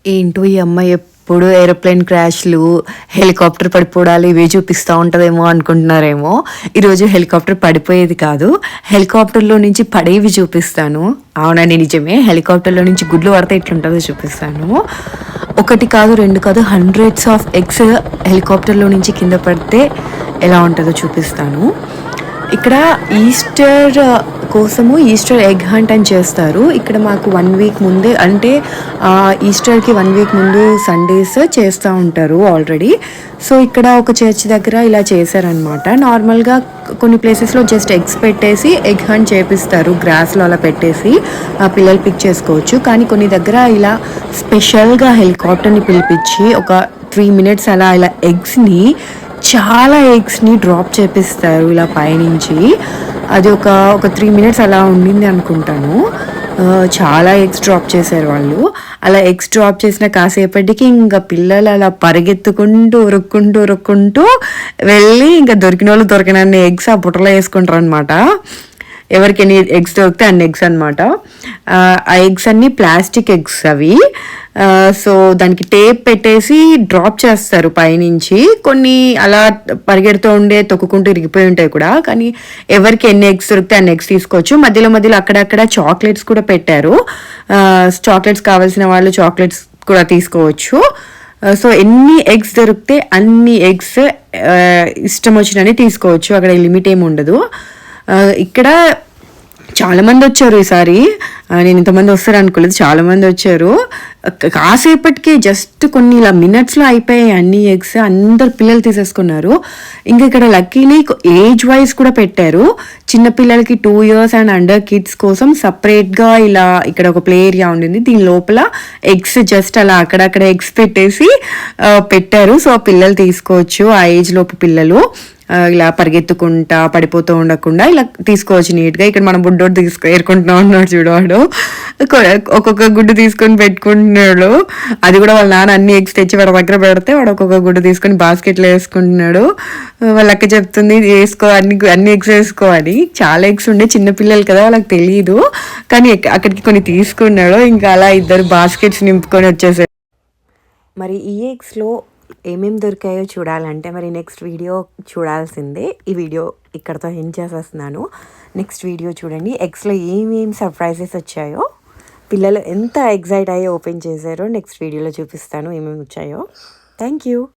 ఏంటో ఈ అమ్మాయి ఎప్పుడు ఏరోప్లేన్ క్రాష్లు, హెలికాప్టర్ పడిపోవడాలు ఇవే చూపిస్తూ ఉంటుందేమో అనుకుంటున్నారేమో. ఈరోజు హెలికాప్టర్ పడిపోయేది కాదు, హెలికాప్టర్లో నుంచి పడేవి చూపిస్తాను. అవునండి, నిజమే. హెలికాప్టర్లో నుంచి గుడ్లు పడితే ఎట్లుంటుందో చూపిస్తాను. ఒకటి కాదు, రెండు కాదు, హండ్రెడ్స్ ఆఫ్ ఎగ్స్ హెలికాప్టర్లో నుంచి కింద పడితే ఎలా ఉంటుందో చూపిస్తాను. ఇక్కడ ఈస్టర్ కోసము ఈస్టర్ ఎగ్ హంట్ అని చేస్తారు. ఇక్కడ మాకు 1 వీక్ ముందే, అంటే ఈస్టర్కి 1 వీక్ ముందు సండేస్ చేస్తూ ఉంటారు ఆల్రెడీ. సో ఇక్కడ ఒక చర్చ్ దగ్గర ఇలా చేశారనమాట. నార్మల్గా కొన్ని ప్లేసెస్లో జస్ట్ ఎగ్స్ పెట్టేసి ఎగ్ హంట్ చేపిస్తారు, గ్రాస్లో అలా పెట్టేసి పిల్లలు పిక్ చేసుకోవచ్చు. కానీ కొన్ని దగ్గర ఇలా స్పెషల్గా హెలికాప్టర్ని పిలిపించి ఒక 3 minutes అలా ఇలా చాలా ఎగ్స్ని డ్రాప్ చేపిస్తారు ఇలా పైనుంచి. అది ఒక 3 minutes అలా ఉండింది అనుకుంటాను. చాలా ఎగ్స్ డ్రాప్ చేశారు వాళ్ళు. అలా ఎగ్స్ డ్రాప్ చేసిన కాసేపటికి ఇంకా పిల్లలు అలా పరిగెత్తుకుంటూ ఉరుక్కుంటూ వెళ్ళి ఇంకా దొరికిన వాళ్ళు దొరికినన్ని ఎగ్స్ ఆ బుట్టలో వేసుకుంటారు అనమాట. ఎవరికి ఎన్ని ఎగ్స్ దొరికితే అన్ని ఎగ్స్ అనమాట. ఆ ఎగ్స్ అన్ని ప్లాస్టిక్ ఎగ్స్ అవి. సో దానికి టేప్ పెట్టేసి డ్రాప్ చేస్తారు పైనుంచి. కొన్ని అలా పరిగెడుతూ ఉండే తొక్కుకుంటూ ఇరిగిపోయి ఉంటాయి కూడా. కానీ ఎవరికి ఎన్ని ఎగ్స్ దొరికితే అన్ని ఎగ్స్ తీసుకోవచ్చు. మధ్యలో అక్కడక్కడ చాక్లెట్స్ కూడా పెట్టారు. చాక్లెట్స్ కావాల్సిన వాళ్ళు చాక్లెట్స్ కూడా తీసుకోవచ్చు. సో ఎన్ని ఎగ్స్ దొరికితే అన్ని ఎగ్స్ ఇష్టం వచ్చినని తీసుకోవచ్చు, అక్కడ లిమిట్ ఏమి ఉండదు. ఇక్కడ చాలామంది వచ్చారు ఈసారి. నేను ఇంతమంది వస్తారు అనుకోలేదు, చాలామంది వచ్చారు. కాసేపటికి జస్ట్ కొన్ని ఇలా మినిట్స్లో అయిపోయాయి అన్ని ఎగ్స్. అందరు పిల్లలు తీసేసుకున్నారు. ఇంకా ఇక్కడ లక్కీలీ ఏజ్ వైజ్ కూడా పెట్టారు. చిన్నపిల్లలకి 2 years అండ్ అండర్ కిడ్స్ కోసం సపరేట్గా ఇలా ఇక్కడ ఒక ప్లే ఏరియా ఉండింది. దీని లోపల ఎగ్స్ జస్ట్ అలా అక్కడక్కడ ఎగ్స్ పెట్టేసి పెట్టారు. సో పిల్లలు తీసుకోవచ్చు, ఆ ఏజ్ లోపు పిల్లలు ఇలా పరిగెత్తుకుంటా పడిపోతూ ఉండకుండా ఇలా తీసుకోవచ్చు నీట్గా. ఇక్కడ మనం బుడ్డోడు ఏరుకుంటున్నా ఉన్నాడు చూడవాడు, ఒక్కొక్క గుడ్డు తీసుకొని పెట్టుకుంటున్నాడు. అది కూడా వాళ్ళ నాన్న అన్ని ఎగ్స్ తెచ్చి వాడి దగ్గర పెడితే వాడు ఒక్కొక్క గుడ్డు తీసుకొని బాస్కెట్లో వేసుకుంటున్నాడు. వాళ్ళ అక్క చెప్తుంది వేసుకో, అన్ని ఎగ్స్ వేసుకో అని. చాలా ఎగ్స్ ఉండే, చిన్నపిల్లలు కదా వాళ్ళకి తెలియదు. కానీ అక్కడికి కొన్ని తీసుకున్నాడు. ఇంకా అలా ఇద్దరు బాస్కెట్స్ నింపుకొని వచ్చేసారు. మరి ఈ ఎగ్స్లో ఏమేమి దొరికాయో చూడాలంటే మరి నెక్స్ట్ వీడియో చూడాల్సిందే. ఈ వీడియో ఇక్కడతో ఎండ్ చేసేస్తున్నాను. నెక్స్ట్ వీడియో చూడండి, ఎగ్స్లో ఏమేమి సర్ప్రైజెస్ వచ్చాయో, పిల్లలు ఎంత ఎగ్జైట్ అయ్యి ఓపెన్ చేశారో నెక్స్ట్ వీడియోలో చూపిస్తాను ఏమేమి వచ్చాయో. Thank you.